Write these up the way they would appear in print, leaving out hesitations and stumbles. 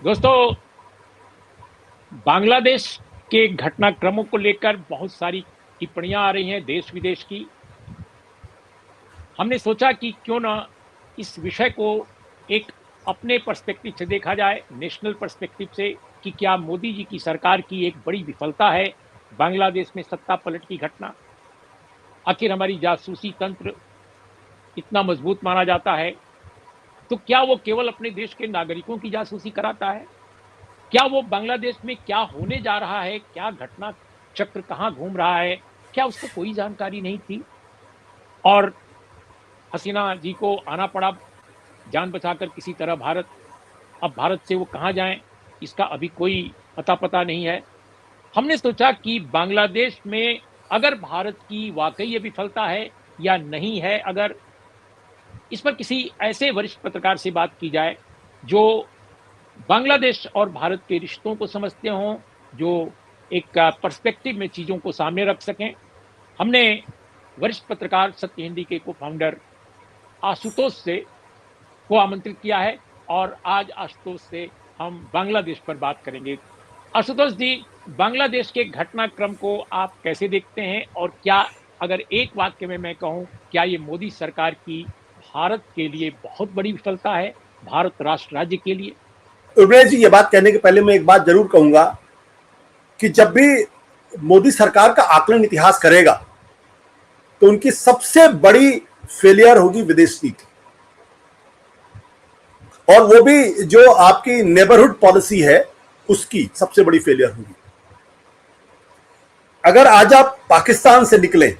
दोस्तों, बांग्लादेश के घटनाक्रमों को लेकर बहुत सारी टिप्पणियां आ रही हैं देश विदेश की। हमने सोचा कि क्यों ना इस विषय को एक अपने पर्सपेक्टिव से देखा जाए, नेशनल पर्सपेक्टिव से, कि क्या मोदी जी की सरकार की एक बड़ी विफलता है बांग्लादेश में सत्ता पलट की घटना। आखिर हमारी जासूसी तंत्र इतना मजबूत माना जाता है, तो क्या वो केवल अपने देश के नागरिकों की जासूसी कराता है? क्या वो बांग्लादेश में क्या होने जा रहा है, क्या घटना चक्र कहाँ घूम रहा है, क्या उसको कोई जानकारी नहीं थी? और हसीना जी को आना पड़ा जान बचाकर किसी तरह भारत। अब भारत से वो कहाँ जाएं, इसका अभी कोई अता पता नहीं है। हमने सोचा कि बांग्लादेश में अगर भारत की वाकई ये विफलता है या नहीं है, अगर इस पर किसी ऐसे वरिष्ठ पत्रकार से बात की जाए जो बांग्लादेश और भारत के रिश्तों को समझते हों, जो एक पर्सपेक्टिव में चीज़ों को सामने रख सकें। हमने वरिष्ठ पत्रकार सत्य हिंदी के को फाउंडर आशुतोष से को आमंत्रित किया है और आज आशुतोष से हम बांग्लादेश पर बात करेंगे। आशुतोष जी, बांग्लादेश के घटनाक्रम को आप कैसे देखते हैं और क्या, अगर एक वाक्य में मैं कहूँ, क्या ये मोदी सरकार की भारत के लिए बहुत बड़ी विफलता है, भारत राष्ट्र राज्य के लिए? उर्मिला जी, ये बात कहने के पहले मैं एक बात जरूर कहूंगा कि जब भी मोदी सरकार का आकलन इतिहास करेगा तो उनकी सबसे बड़ी फेलियर होगी विदेश नीति, और वो भी जो आपकी नेबरहुड पॉलिसी है उसकी सबसे बड़ी फेलियर होगी। अगर आज आप पाकिस्तान से निकले,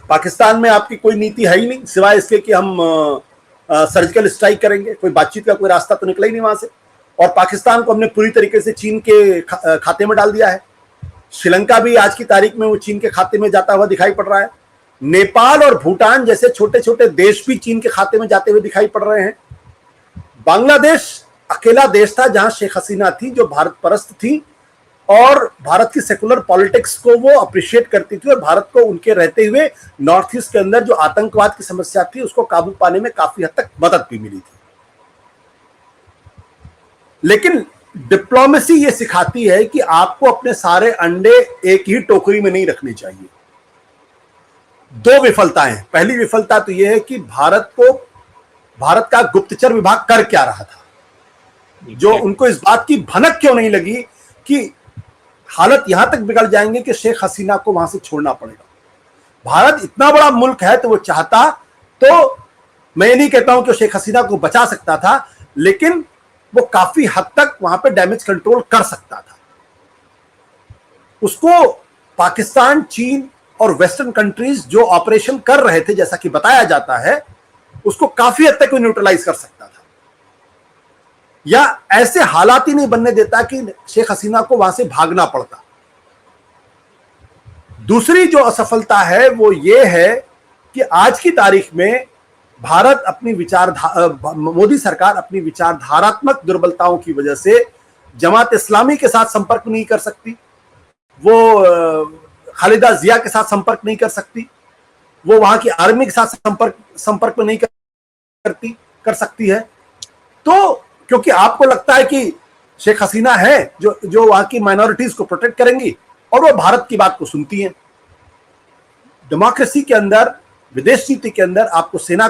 पाकिस्तान में आपकी कोई नीति है ही नहीं सिवाय इसके कि हम सर्जिकल स्ट्राइक करेंगे, कोई बातचीत का कोई रास्ता तो निकला ही नहीं वहां से। और पाकिस्तान को हमने पूरी तरीके से चीन के खाते में डाल दिया है। श्रीलंका भी आज की तारीख में वो चीन के खाते में जाता हुआ दिखाई पड़ रहा है। नेपाल और भूटान जैसे छोटे छोटे देश भी चीन के खाते में जाते हुए दिखाई पड़ रहे हैं। बांग्लादेश अकेला देश था जहां शेख हसीना थी, जो भारत परस्त थी और भारत की सेकुलर पॉलिटिक्स को वो अप्रिशिएट करती थी, और भारत को उनके रहते हुए नॉर्थ ईस्ट के अंदर जो आतंकवाद की समस्या थी उसको काबू पाने में काफी हद तक मदद भी मिली थी। लेकिन डिप्लोमेसी ये सिखाती है कि आपको अपने सारे अंडे एक ही टोकरी में नहीं रखने चाहिए। दो विफलताएं, पहली विफलता तो यह है कि भारत का गुप्तचर विभाग कर क्या रहा था, जो उनको इस बात की भनक क्यों नहीं लगी कि हालत यहां तक बिगड़ जाएंगे कि शेख हसीना को वहां से छोड़ना पड़ेगा। भारत इतना बड़ा मुल्क है तो वो चाहता तो, मैं ये नहीं कहता हूं कि शेख हसीना को बचा सकता था, लेकिन वो काफी हद तक वहां पे डैमेज कंट्रोल कर सकता था। उसको पाकिस्तान, चीन और वेस्टर्न कंट्रीज जो ऑपरेशन कर रहे थे, जैसा कि बताया जाता है, उसको काफी हद तक वो न्यूट्रलाइज कर सकता था, या ऐसे हालात ही नहीं बनने देता कि शेख हसीना को वहां से भागना पड़ता। दूसरी जो असफलता है वो ये है कि आज की तारीख में भारत अपनी मोदी सरकार अपनी विचारधारात्मक दुर्बलताओं की वजह से जमात इस्लामी के साथ संपर्क नहीं कर सकती, वो खालिदा जिया के साथ संपर्क नहीं कर सकती, वो वहां की आर्मी के साथ संपर्क में नहीं कर सकती है। तो क्योंकि आपको लगता है कि शेख हसीना है जो वहां की माइनॉरिटीज को प्रोटेक्ट करेंगी, और वो भारत की बात को सुनती हैं। डेमोक्रेसी के अंदर, विदेश नीति के अंदर आपको सेना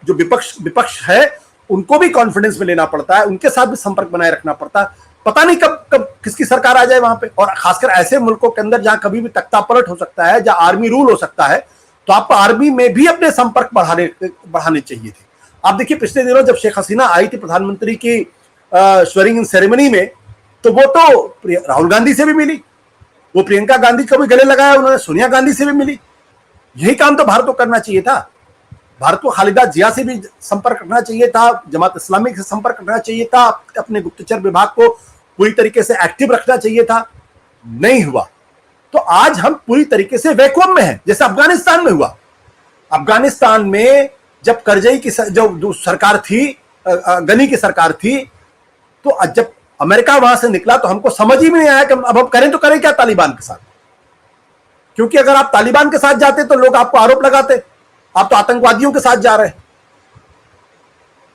जो विपक्ष है उनको भी कॉन्फिडेंस में लेना पड़ता है, उनके साथ भी संपर्क बनाए रखना पड़ता है। पता नहीं कब किसकी सरकार आ जाए वहां पे, और खासकर ऐसे मुल्कों के अंदर जहां कभी भी तख्ता पलट हो सकता है, जहां आर्मी रूल हो सकता है, तो आपको आर्मी में भी अपने संपर्क बढ़ाने चाहिए थे। आप देखिए, पिछले दिनों जब शेख हसीना आई थी प्रधानमंत्री की स्वेरिंग इन सेरेमनी में, तो वो तो राहुल गांधी से भी मिली, वो प्रियंका गांधी को भी गले लगाया उन्होंने, सोनिया गांधी से भी मिली। यही काम तो भारत को करना चाहिए था। भारत को खालिदा जिया से भी संपर्क रखना चाहिए था, जमात इस्लामी से संपर्क रखना चाहिए था, अपने गुप्तचर विभाग को पूरी तरीके से एक्टिव रखना चाहिए था। नहीं हुआ, तो आज हम पूरी तरीके से वैक्यूम में हैं, जैसे अफगानिस्तान में हुआ। अफगानिस्तान में जब करजई की जो सरकार थी, गनी की सरकार थी, तो जब अमेरिका वहां से निकला तो हमको समझ ही में नहीं आया कि अब हम करें तो करें क्या तालिबान के साथ, क्योंकि अगर आप तालिबान के साथ जाते तो लोग आपको आरोप लगाते आप तो आतंकवादियों के साथ जा रहे हैं।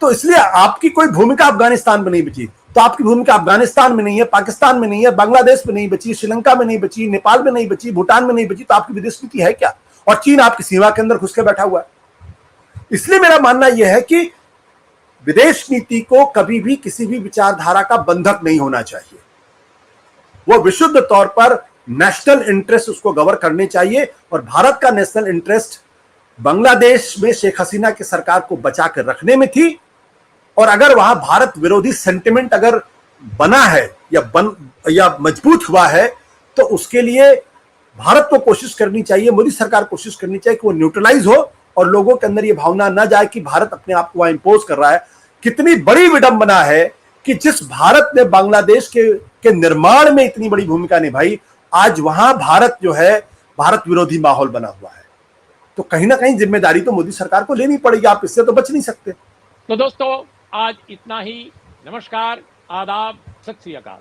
तो इसलिए आपकी कोई भूमिका अफगानिस्तान में नहीं बची। तो आपकी भूमिका अफगानिस्तान में नहीं है, पाकिस्तान में नहीं है, बांग्लादेश में नहीं बची, श्रीलंका में नहीं बची, नेपाल में नहीं बची, भूटान में नहीं बची, तो आपकी विदेश नीति है क्या? और चीन आपकी सीमा के अंदर घुस के बैठा हुआ है। इसलिए मेरा मानना यह है कि विदेश नीति को कभी भी किसी भी विचारधारा का बंधक नहीं होना चाहिए। वो विशुद्ध तौर पर नेशनल इंटरेस्ट उसको गवर करने चाहिए, और भारत का नेशनल इंटरेस्ट बांग्लादेश में शेख हसीना की सरकार को बचा कर रखने में थी। और अगर वहां भारत विरोधी सेंटिमेंट अगर बना है या मजबूत हुआ है, तो उसके लिए भारत को कोशिश करनी चाहिए, मोदी सरकार कोशिश करनी चाहिए कि वो न्यूट्रलाइज हो और लोगों के अंदर ये भावना ना जाए कि भारत अपने आप को वहां इंपोज कर रहा है। कितनी बड़ी विडंबना है कि जिस भारत ने बांग्लादेश के निर्माण में इतनी बड़ी भूमिका निभाई, आज वहां भारत जो है भारत विरोधी माहौल बना हुआ है। तो कहीं ना कहीं जिम्मेदारी तो मोदी सरकार को लेनी पड़ेगी, आप इससे तो बच नहीं सकते। तो दोस्तों आज इतना ही। नमस्कार, आदाब, सत श्री अकाल।